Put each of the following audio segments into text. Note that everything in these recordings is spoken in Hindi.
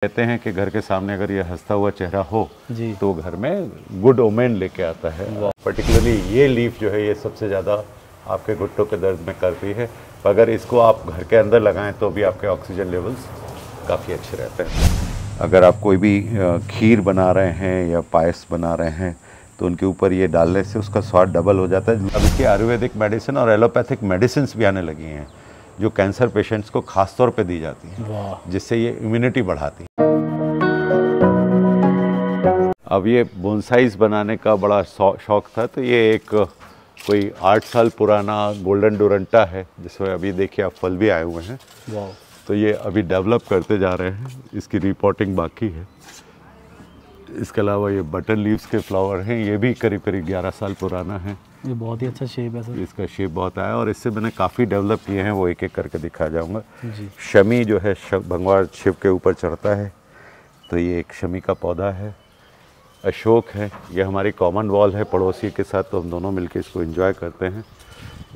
कहते हैं कि घर के सामने अगर ये हंसता हुआ चेहरा हो जी तो घर में गुड ओमेन लेके आता है। पर्टिकुलरली ये लीफ जो है ये सबसे ज़्यादा आपके घुट्नों के दर्द में करती है। अगर इसको आप घर के अंदर लगाएं तो भी आपके ऑक्सीजन लेवल्स काफ़ी अच्छे रहते हैं। अगर आप कोई भी खीर बना रहे हैं या पायस बना रहे हैं तो उनके ऊपर ये डालने से उसका स्वाद डबल हो जाता है। अब इसकी आयुर्वेदिक मेडिसिन और एलोपैथिक मेडिसिन भी आने लगी हैं जो कैंसर पेशेंट्स को खास तौर पे दी जाती हैं, जिससे ये इम्यूनिटी बढ़ाती है। अब ये बोनसाइज बनाने का बड़ा शौक था, तो ये एक कोई 8 साल पुराना गोल्डन डोरंटा है जिसमें अभी देखिए आप फल भी आए हुए हैं। तो ये अभी डेवलप करते जा रहे हैं, इसकी रिपोर्टिंग बाकी है। इसके अलावा ये बटन लीव्स के फ्लावर हैं, ये भी करीब करीब 11 साल पुराना है। ये बहुत ही अच्छा शेप है सर। इसका शेप बहुत आया और इससे मैंने काफ़ी डेवलप किए हैं, वो एक एक करके दिखा जाऊंगा। जी। शमी जो है भगवान शिव के ऊपर चढ़ता है, तो ये एक शमी का पौधा है। अशोक है, ये हमारी कॉमन वॉल है पड़ोसी के साथ, तो हम दोनों मिलकर इसको एंजॉय करते हैं।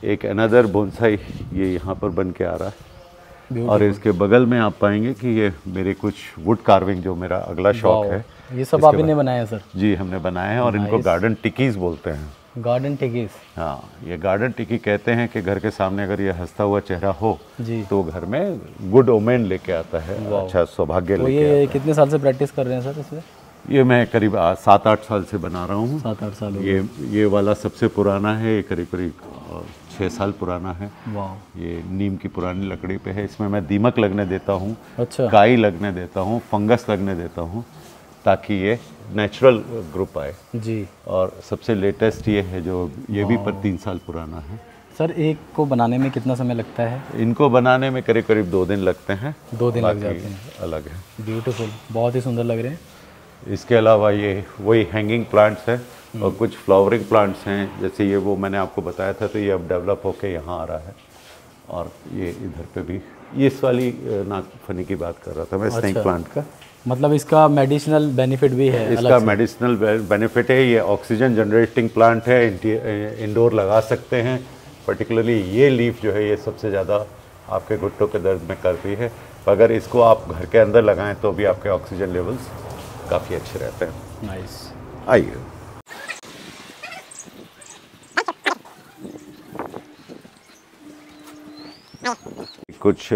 एक अनदर बोनसाई ये यहाँ पर बन के आ रहा है और इसके बगल में आप पाएंगे कि ये मेरे कुछ वुड कार्विंग जो मेरा अगला शौक है। ये सब आप ने बनाया है सर? जी हमने बनाए हैं और इनको गार्डन टिकीज़ बोलते हैं। गार्डन टिकीज़? हाँ, ये गार्डन टिकी कहते हैं कि घर के सामने अगर ये हंसता हुआ चेहरा हो जी तो घर में गुड ओमेन लेके आता है, अच्छा सौभाग्य लेके आता है। ये कितने साल से प्रैक्टिस कर रहे हैं सर इसमें? ये मैं करीब 7-8 साल से बना रहा हूँ। 7-8 साल। ये वाला सबसे पुराना है, ये करीब करीब 6 साल पुराना है। ये नीम की पुरानी लकड़ी पे है। इसमें मैं दीमक लगने देता हूँ, अच्छा, काई लगने देता हूँ, फंगस लगने देता हूँ ताकि ये नेचुरल ग्रुप आए जी। और सबसे लेटेस्ट ये है जो ये भी पर 3 साल पुराना है। सर एक को बनाने में कितना समय लगता है? इनको बनाने में करीब करीब 2 दिन लगते हैं। 2 दिन लग जाते हैं। अलग है। ब्यूटीफुल, बहुत ही सुंदर लग रहे हैं। इसके अलावा ये वही हैंगिंग प्लांट्स है और कुछ फ्लावरिंग प्लांट्स हैं, जैसे ये वो मैंने आपको बताया था, तो ये अब डेवलप होके यहाँ आ रहा है। और ये इधर पे भी ये इस वाली नागफनी की बात कर रहा था मैं, स्नेक प्लांट का। मतलब इसका मेडिसिनल बेनिफिट भी है? इसका मेडिसिनल बेनिफिट है। ये ऑक्सीजन जनरेटिंग प्लांट है, इंडोर लगा सकते हैं। पर्टिकुलरली ये लीफ जो है ये सबसे ज़्यादा आपके घुट्नों के दर्द में करती है। अगर इसको आप घर के अंदर लगाएं तो भी आपके ऑक्सीजन लेवल्स काफ़ी अच्छे रहते हैं। नाइस। आइए। कुछ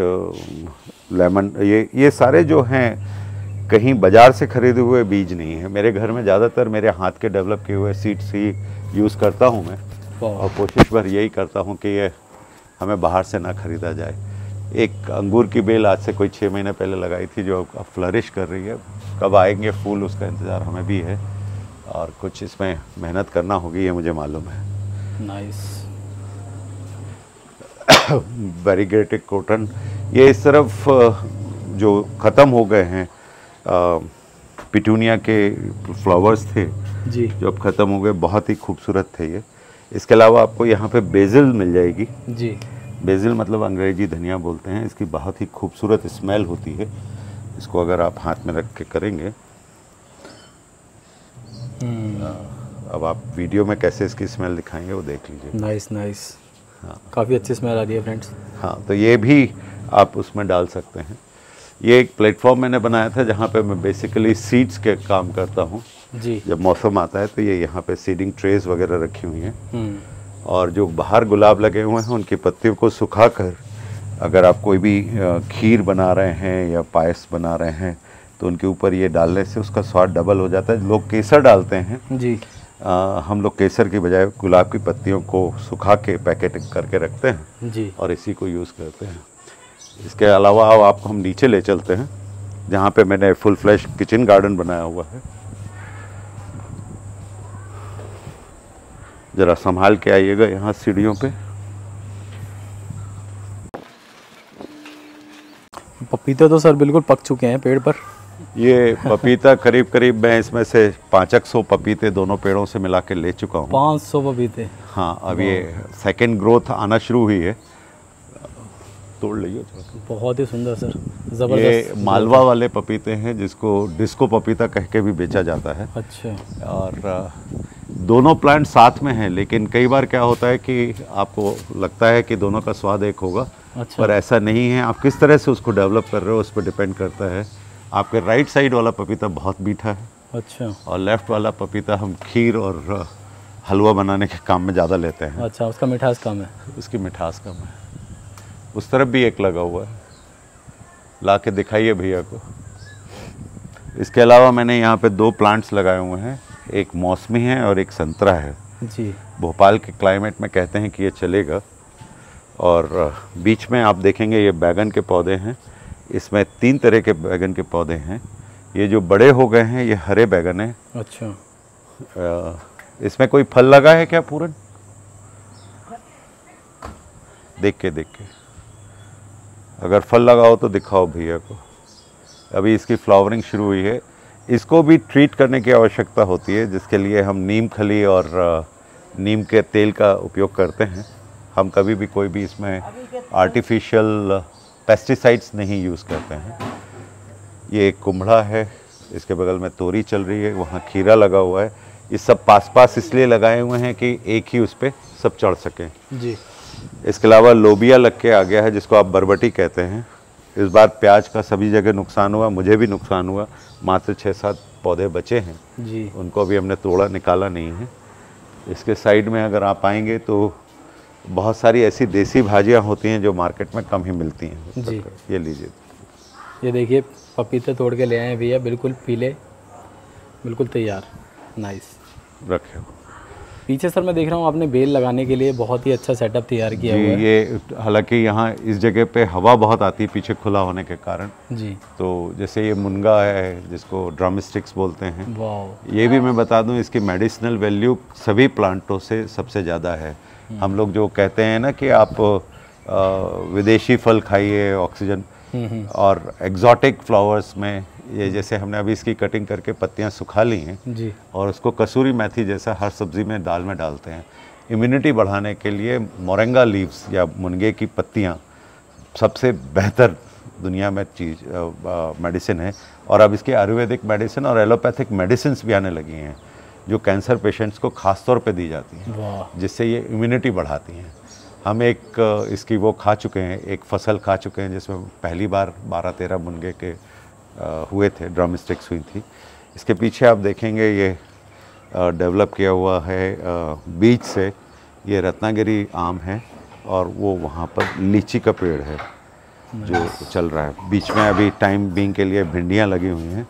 लेमन, ये सारे जो हैं कहीं बाज़ार से ख़रीदे हुए बीज नहीं है। मेरे घर में ज़्यादातर मेरे हाथ के डेवलप किए हुए सीड्स ही यूज़ करता हूँ मैं, और कोशिश भर यही करता हूँ कि ये हमें बाहर से ना ख़रीदा जाए। एक अंगूर की बेल आज से कोई 6 महीने पहले लगाई थी जो अब फ्लरिश कर रही है। कब आएंगे फूल उसका इंतज़ार हमें भी है, और कुछ इसमें मेहनत करना होगी, ये मुझे मालूम है। नाइस। वेरीगेटेड कॉटन, ये इस तरफ जो ख़त्म हो गए हैं, पिटूनिया के फ्लावर्स थे जी जो अब ख़त्म हो गए, बहुत ही खूबसूरत थे ये। इसके अलावा आपको यहाँ पे बेजिल मिल जाएगी जी। बेजिल मतलब अंग्रेजी धनिया बोलते हैं। इसकी बहुत ही खूबसूरत स्मेल होती है। इसको अगर आप हाथ में रख के करेंगे, अब आप वीडियो में कैसे इसकी स्मेल दिखाएंगे वो देख लीजिए। Nice nice. हाँ, काफ़ी अच्छी स्मेल आ रही है फ्रेंड्स। हाँ, तो ये भी आप उसमें डाल सकते हैं। ये एक प्लेटफॉर्म मैंने बनाया था जहाँ पे मैं बेसिकली सीड्स के काम करता हूँ जी। जब मौसम आता है तो ये यहाँ पे सीडिंग ट्रेस वगैरह रखी हुई हैं, और जो बाहर गुलाब लगे हुए हैं उनकी पत्तियों को सुखाकर अगर आप कोई भी खीर बना रहे हैं या पायस बना रहे हैं तो उनके ऊपर ये डालने से उसका स्वाद डबल हो जाता है। लोग केसर डालते हैं जी, हम लोग केसर की बजाय गुलाब की पत्तियों को सुखा के पैकेट करके रखते हैं जी, और इसी को यूज़ करते हैं। इसके अलावा अब आपको हम नीचे ले चलते हैं जहाँ पे मैंने फुल फ्लैश किचन गार्डन बनाया हुआ है। ज़रा संभाल के आइएगा यहाँ सीढ़ियों पे। पपीते तो सर बिल्कुल पक चुके हैं पेड़ पर। ये पपीता करीब करीब मैं इसमें से 500 पपीते दोनों पेड़ों से मिला के ले चुका हूँ। 500 पपीते? हाँ, अब ये सेकेंड ग्रोथ आना शुरू हुई है। तोड़ लीजिए। बहुत ही सुंदर सर, ज़बरदस्त। ये मालवा वाले पपीते हैं जिसको डिस्को पपीता कह के भी बेचा जाता है। अच्छा। और दोनों प्लांट साथ में हैं, लेकिन कई बार क्या होता है कि आपको लगता है कि दोनों का स्वाद एक होगा। अच्छा। पर ऐसा नहीं है। आप किस तरह से उसको डेवलप कर रहे हो उस पर डिपेंड करता है। आपके राइट साइड वाला पपीता बहुत मीठा है। अच्छा। और लेफ्ट वाला पपीता हम खीर और हलवा बनाने के काम में ज़्यादा लेते हैं। अच्छा, उसका मिठास कम है। उसकी मिठास कम है। उस तरफ भी एक लगा हुआ है, ला के दिखाइए भैया को। इसके अलावा मैंने यहाँ पे 2 प्लांट्स लगाए हुए हैं, एक मौसमी है और एक संतरा है जी। भोपाल के क्लाइमेट में कहते हैं कि ये चलेगा। और बीच में आप देखेंगे ये बैगन के पौधे हैं, इसमें 3 तरह के बैगन के पौधे हैं। ये जो बड़े हो गए हैं ये हरे बैगन है। अच्छा। इसमें कोई फल लगा है क्या पूरन? देख के अगर फल लगा हो तो दिखाओ भैया को। अभी इसकी फ्लावरिंग शुरू हुई है। इसको भी ट्रीट करने की आवश्यकता होती है, जिसके लिए हम नीम खली और नीम के तेल का उपयोग करते हैं। हम कभी भी कोई भी इसमें आर्टिफिशियल पेस्टिसाइड्स नहीं यूज़ करते हैं। ये एक कुम्हड़ा है, इसके बगल में तोरी चल रही है, वहाँ खीरा लगा हुआ है। ये सब पास इसलिए लगाए हुए हैं कि एक ही उस पर सब चढ़ सकें जी। इसके अलावा लोबिया लग के आ गया है, जिसको आप बरबटी कहते हैं। इस बार प्याज का सभी जगह नुकसान हुआ, मुझे भी नुकसान हुआ। मात्र 6-7 पौधे बचे हैं जी। उनको अभी हमने तोड़ा निकाला नहीं है। इसके साइड में अगर आप आएंगे तो बहुत सारी ऐसी देसी भाजियाँ होती हैं जो मार्केट में कम ही मिलती हैं जी। ये लीजिए। ये देखिए पपीते तोड़ के ले आए हैं भैया, बिल्कुल पीले, बिल्कुल तैयार। नाइस। रखे हो पीछे सर मैं देख रहा हूँ आपने बेल लगाने के लिए बहुत ही अच्छा सेटअप तैयार किया हुआ है। ये हालांकि यहाँ इस जगह पे हवा बहुत आती है पीछे खुला होने के कारण जी। तो जैसे ये मुनगा है जिसको ड्रम स्टिक्स बोलते हैं। वाह। ये भी मैं बता दूं इसकी मेडिसिनल वैल्यू सभी प्लांटों से सबसे ज़्यादा है। हम लोग जो कहते हैं ना कि आप विदेशी फल खाइए ऑक्सीजन, और एग्जॉटिक फ्लावर्स में ये जैसे हमने अभी इसकी कटिंग करके पत्तियां सुखा ली हैं जी। और उसको कसूरी मेथी जैसा हर सब्ज़ी में दाल में डालते हैं। इम्यूनिटी बढ़ाने के लिए मोरिंगा लीव्स या मुनगे की पत्तियां सबसे बेहतर दुनिया में चीज़ मेडिसिन है। और अब इसकी आयुर्वेदिक मेडिसिन और एलोपैथिक मेडिसिन भी आने लगी हैं जो कैंसर पेशेंट्स को ख़ास तौर पे दी जाती हैं, जिससे ये इम्यूनिटी बढ़ाती हैं। हम एक इसकी वो खा चुके हैं, एक फसल खा चुके हैं जिसमें पहली बार 12-13 मुनगे के हुए थे, ड्रम स्टिक्स हुई थी। इसके पीछे आप देखेंगे ये डेवलप किया हुआ है बीज से, ये रत्नागिरी आम है और वो वहाँ पर लीची का पेड़ है जो चल रहा है। बीच में अभी टाइम बीइंग के लिए भिंडियाँ लगी हुई हैं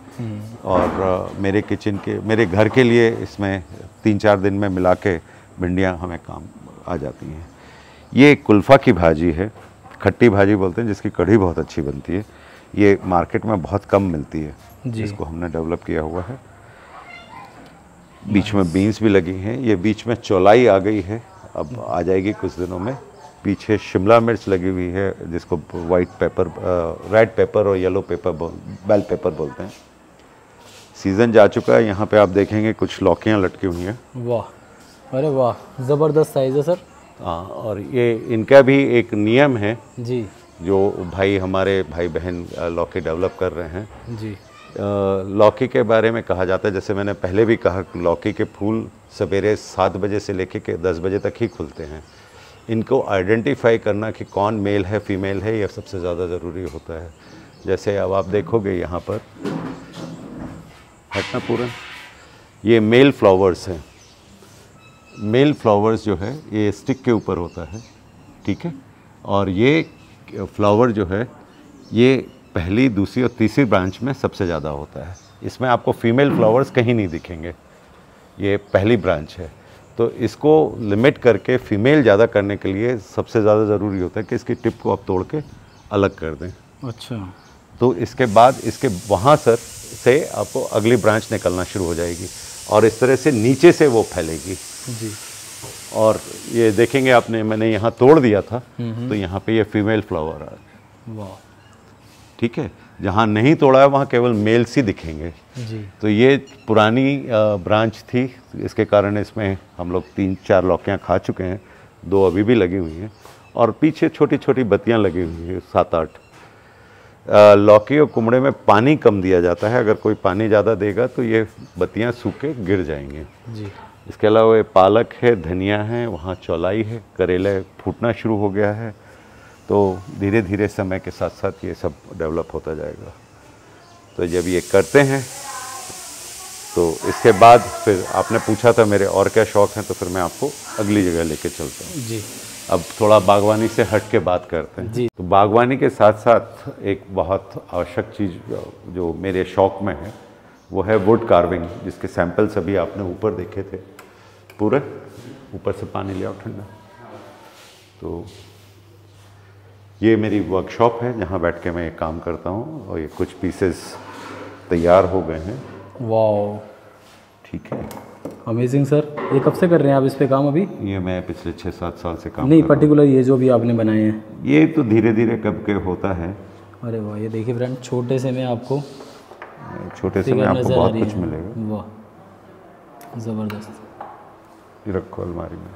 और मेरे घर के लिए इसमें 3-4 दिन में मिला के भिंडियाँ हमें काम आ जाती हैं। ये कुल्फ़ा की भाजी है, खट्टी भाजी बोलते हैं, जिसकी कढ़ी बहुत अच्छी बनती है। ये मार्केट में बहुत कम मिलती है, जिसको हमने डेवलप किया हुआ है। बीच में बीन्स भी लगी हैं। ये बीच में चौलाई आ गई है, अब आ जाएगी कुछ दिनों में। पीछे शिमला मिर्च लगी हुई है जिसको वाइट पेपर, रेड पेपर और येलो पेपर बेल पेपर बोलते हैं। सीज़न जा चुका है। यहाँ पे आप देखेंगे कुछ लौकियाँ लटकी हुई हैं। वाह, अरे वाह, ज़बरदस्त साइज़ है सर। हाँ, और ये इनका भी एक नियम है जी, जो हमारे भाई बहन लौकी डेवलप कर रहे हैं जी। लौकी के बारे में कहा जाता है, जैसे मैंने पहले भी कहा, लौकी के फूल सवेरे 7 बजे से लेकर के 10 बजे तक ही खुलते हैं। इनको आइडेंटिफाई करना कि कौन मेल है फीमेल है, यह सबसे ज़्यादा ज़रूरी होता है। जैसे अब आप देखोगे यहाँ पर हटना पूरन, ये मेल फ्लावर्स हैं। मेल फ्लावर्स जो है ये स्टिक के ऊपर होता है, ठीक है। और ये फ्लावर जो है ये पहली, दूसरी और तीसरी ब्रांच में सबसे ज़्यादा होता है। इसमें आपको फीमेल फ्लावर्स कहीं नहीं दिखेंगे, ये पहली ब्रांच है। तो इसको लिमिट करके फीमेल ज़्यादा करने के लिए सबसे ज़्यादा ज़रूरी होता है कि इसकी टिप को आप तोड़ के अलग कर दें। अच्छा। तो इसके बाद इसके वहाँ से आपको अगली ब्रांच निकलना शुरू हो जाएगी और इस तरह से नीचे से वो फैलेगी जी। और ये देखेंगे आपने, मैंने यहाँ तोड़ दिया था तो यहाँ पे ये फीमेल फ्लावर आ रहा है। वाह, ठीक है। जहाँ नहीं तोड़ा है वहाँ केवल मेल्स ही दिखेंगे जी। तो ये पुरानी ब्रांच थी, इसके कारण इसमें हम लोग 3-4 लौकियाँ खा चुके हैं, 2 अभी भी लगी हुई हैं और पीछे छोटी छोटी बत्तियाँ लगी हुई हैं 7-8। लौकी और कुमड़े में पानी कम दिया जाता है, अगर कोई पानी ज़्यादा देगा तो ये बत्तियाँ सूख के गिर जाएंगे जी। इसके अलावा ये पालक है, धनिया है, वहाँ चौलाई है, करेला फूटना शुरू हो गया है। तो धीरे धीरे समय के साथ साथ ये सब डेवलप होता जाएगा। तो जब ये करते हैं तो इसके बाद फिर आपने पूछा था मेरे और क्या शौक़ हैं, तो फिर मैं आपको अगली जगह लेके चलता हूँ जी। अब थोड़ा बागवानी से हट के बात करते हैं जी। तो बागवानी के साथ साथ एक बहुत आवश्यक चीज़ जो मेरे शौक़ में है वो है वुड कार्विंग, जिसके सैंपल्स अभी आपने ऊपर देखे थे। पूरे ऊपर से पानी लिया ठंडा। तो ये मेरी वर्कशॉप है जहाँ बैठ के मैं काम करता हूँ और ये कुछ पीसेस तैयार हो गए हैं। वाह, ठीक है, अमेजिंग सर। ये कब से कर रहे हैं आप इस पे काम अभी? ये मैं पिछले 6-7 साल से काम नहीं, कर रहा हूँ। पर्टिकुलर ये जो भी आपने बनाए हैं? ये तो धीरे धीरे कब के होता है। अरे वाह, ये देखिए फ्रेंड, छोटे से में आपको छोटे से में आपको बहुत कुछ मिलेगा। वाह, ज़बरदस्त। ये रखो अलमारी में।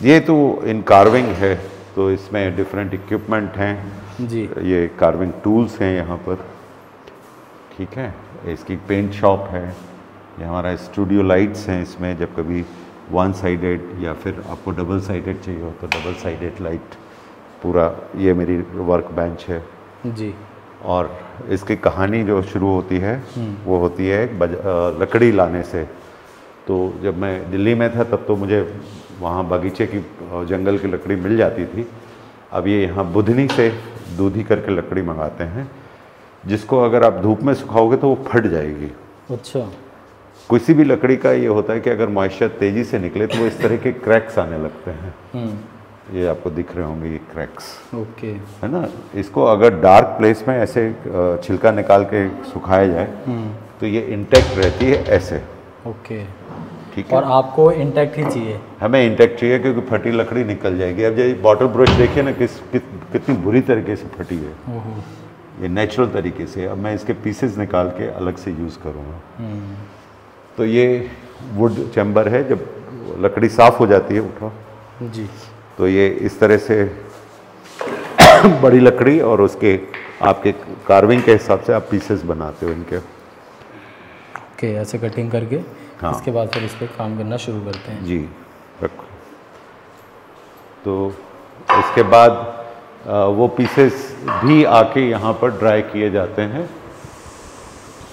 ये तो इन कार्विंग है, तो इसमें डिफरेंट इक्विपमेंट हैं जी। ये कार्विंग टूल्स हैं यहाँ पर, ठीक है। इसकी पेंट शॉप है, ये हमारा स्टूडियो लाइट्स हैं। इसमें जब कभी वन साइडेड या फिर आपको डबल साइडेड चाहिए हो तो डबल साइडेड लाइट। पूरा ये मेरी वर्क बेंच है जी। और इसकी कहानी जो शुरू होती है वो होती है लकड़ी लाने से। तो जब मैं दिल्ली में था तब तो मुझे वहाँ बगीचे की जंगल की लकड़ी मिल जाती थी। अब ये यहाँ बुधनी से दूधी करके लकड़ी मंगाते हैं, जिसको अगर आप धूप में सुखाओगे तो वो फट जाएगी। अच्छा। किसी भी लकड़ी का ये होता है कि अगर मॉइस्चर तेज़ी से निकले तो वो इस तरह के क्रैक्स आने लगते हैं। ये आपको दिख रहे होंगे ये क्रैक्स, ओके, है ना। इसको अगर डार्क प्लेस में ऐसे छिलका निकाल के सुखाया जाए तो ये इंटैक्ट रहती है ऐसे। ओके, ठीक है। और आपको इंटैक्ट ही चाहिए? हमें इंटैक्ट चाहिए क्योंकि फटी लकड़ी निकल जाएगी। अब ये बॉटल ब्रश देखिए ना कितनी बुरी तरीके से फटी है। ये नेचुरल तरीके से। अब मैं इसके पीसेस निकाल के अलग से यूज़ करूँगा। तो ये वुड चैम्बर है। जब लकड़ी साफ़ हो जाती है, उठाओ जी, तो ये इस तरह से बड़ी लकड़ी और उसके आपके कार्विंग के हिसाब से आप पीसेस बनाते हो इनके। ओके, ऐसे कटिंग करके हाँ। इसके बाद फिर इस पर काम करना शुरू करते हैं। जी, रखो। तो इसके बाद वो पीसेस भी आके यहाँ पर ड्राई किए जाते हैं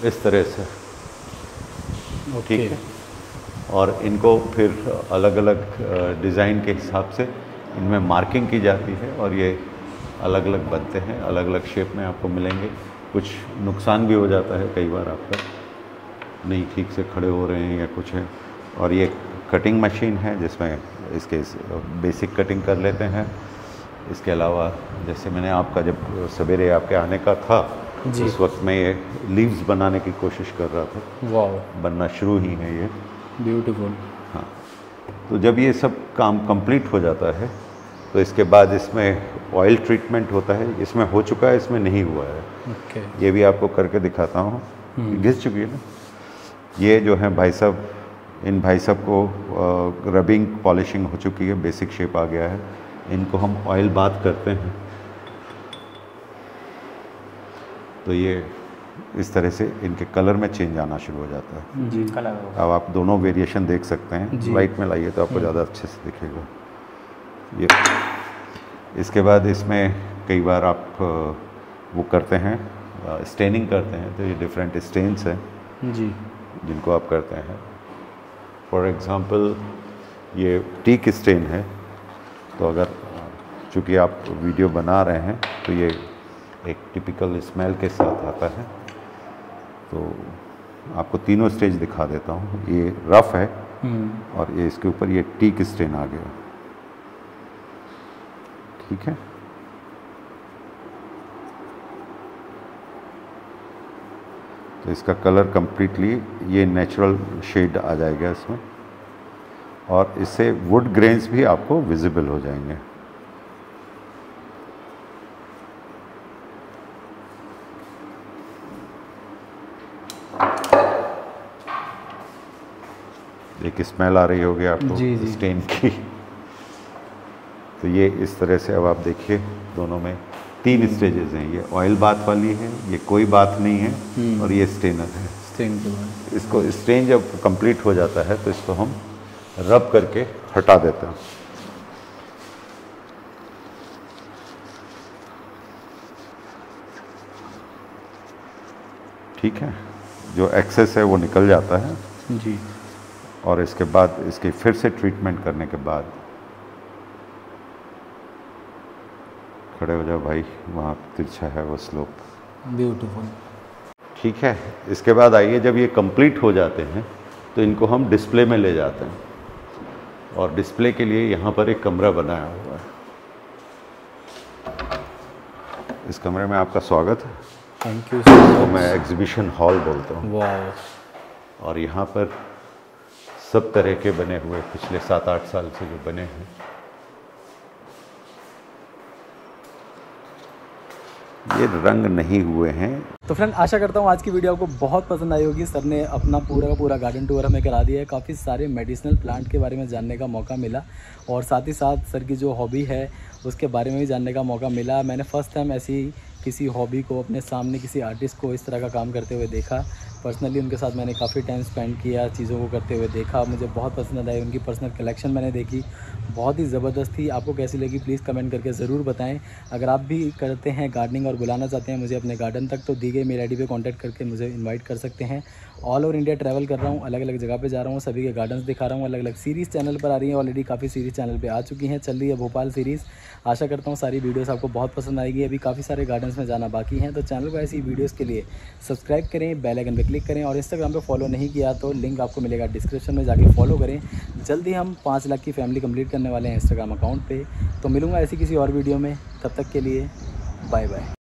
इस तरह से, ठीक है। और इनको फिर अलग अलग डिज़ाइन के हिसाब से इनमें मार्किंग की जाती है और ये अलग अलग बनते हैं, अलग अलग शेप में आपको मिलेंगे। कुछ नुकसान भी हो जाता है कई बार, आपका नहीं ठीक से खड़े हो रहे हैं या कुछ है। और ये कटिंग मशीन है जिसमें इसके बेसिक कटिंग कर लेते हैं। इसके अलावा जैसे मैंने आपका जब सवेरे आपके आने का था, उस वक्त मैं ये लीव्स बनाने की कोशिश कर रहा था। वाह, बनना शुरू ही है ये। ब्यूटीफुल। हाँ, तो जब ये सब काम कंप्लीट हो जाता है तो इसके बाद इसमें ऑयल ट्रीटमेंट होता है। इसमें हो चुका है, इसमें नहीं हुआ है। ओके, ये भी आपको करके दिखाता हूँ। घिस चुकी है ना। ये जो है भाई साहब, इन भाई साहब को रबिंग पॉलिशिंग हो चुकी है, बेसिक शेप आ गया है। इनको हम ऑयल बाथ करते हैं। तो ये इस तरह से इनके कलर में चेंज आना शुरू हो जाता है जी, कलर। अब आप दोनों वेरिएशन देख सकते हैं। लाइट में लाइए तो आपको ज़्यादा अच्छे से दिखेगा ये। इसके बाद इसमें कई बार आप वो करते हैं, स्टेनिंग करते हैं। तो ये डिफरेंट स्टेन्स हैं जी, जिनको आप करते हैं। फॉर एग्ज़ाम्पल ये टीक स्टेन है। तो अगर चूँकि आप वीडियो बना रहे हैं तो ये एक टिपिकल स्मेल के साथ आता है। तो आपको तीनों स्टेज दिखा देता हूँ। ये रफ़ है और ये इसके ऊपर ये टीक स्टेन आ गया, ठीक है। तो इसका कलर कम्प्लीटली ये नेचुरल शेड आ जाएगा इसमें और इससे वुड ग्रेन्स भी आपको विजिबल हो जाएंगे। एक स्मेल आ रही होगी आपको स्टेन की। तो ये इस तरह से अब आप देखिए दोनों में 3 स्टेजेस हैं। ये ऑयल बाथ वाली है, ये कोई बात नहीं है और ये स्टेनर है। स्टेन के बाद इसको स्टेन जब कंप्लीट हो जाता है तो इसको हम रब करके हटा देते हैं। ठीक है, जो एक्सेस है वो निकल जाता है जी। और इसके बाद इसकी फिर से ट्रीटमेंट करने के बाद, खड़े हो जाओ भाई, वहाँ तिरछा है वो स्लोप। ब्यूटीफुल। ठीक है, इसके बाद आइए, जब ये कंप्लीट हो जाते हैं तो इनको हम डिस्प्ले में ले जाते हैं, और डिस्प्ले के लिए यहाँ पर एक कमरा बनाया हुआ है। इस कमरे में आपका स्वागत है। Thank you so much. मैं एग्जीबिशन हॉल बोलता हूँ। वाह। और यहाँ पर सब तरह के बने हुए, पिछले 7-8 साल से जो बने हैं, ये रंग नहीं हुए हैं। तो फ्रेंड, आशा करता हूँ आज की वीडियो आपको बहुत पसंद आई होगी। सर ने अपना पूरा का पूरा गार्डन टूर हमें करा दिया है, काफ़ी सारे मेडिसिनल प्लांट के बारे में जानने का मौका मिला, और साथ ही साथ सर की जो हॉबी है उसके बारे में भी जानने का मौका मिला। मैंने फ़र्स्ट टाइम ऐसी किसी हॉबी को अपने सामने किसी आर्टिस्ट को इस तरह का काम करते हुए देखा। पर्सनली उनके साथ मैंने काफ़ी टाइम स्पेंड किया, चीज़ों को करते हुए देखा, मुझे बहुत पसंद आई। उनकी पर्सनल कलेक्शन मैंने देखी, बहुत ही ज़बरदस्त थी। आपको कैसी लगी प्लीज़ कमेंट करके ज़रूर बताएं। अगर आप भी करते हैं गार्डनिंग और बुलाना चाहते हैं मुझे अपने गार्डन तक, तो दी गई मेल आईडी पे कांटेक्ट करके मुझे इनवाइट कर सकते हैं। ऑल ओवर इंडिया ट्रैवल कर रहा हूँ, अलग अलग जगह पे जा रहा हूँ, सभी के गार्डन्स दिखा रहा हूँ। अलग अलग सीरीज़ चैनल पर आ रही है, ऑलरेडी काफ़ी सीरीज़ चैनल पे आ चुकी हैं, चल रही है भोपाल सीरीज़। आशा करता हूँ सारी वीडियोस आपको बहुत पसंद आएगी। अभी काफ़ी सारे गार्डन्स में जाना बाकी हैं, तो चैनल को ऐसी वीडियोस के लिए सब्सक्राइब करें, बेल आइकन पर क्लिक करें, और इंस्टाग्राम पे फॉलो नहीं किया तो लिंक आपको मिलेगा डिस्क्रिप्शन में, जाके फॉलो करें। जल्दी हम 5 लाख की फैमिली कंप्लीट करने वाले हैं इंस्टाग्राम अकाउंट पे। तो मिलूंगा ऐसी किसी और वीडियो में, तब तक के लिए बाय बाय।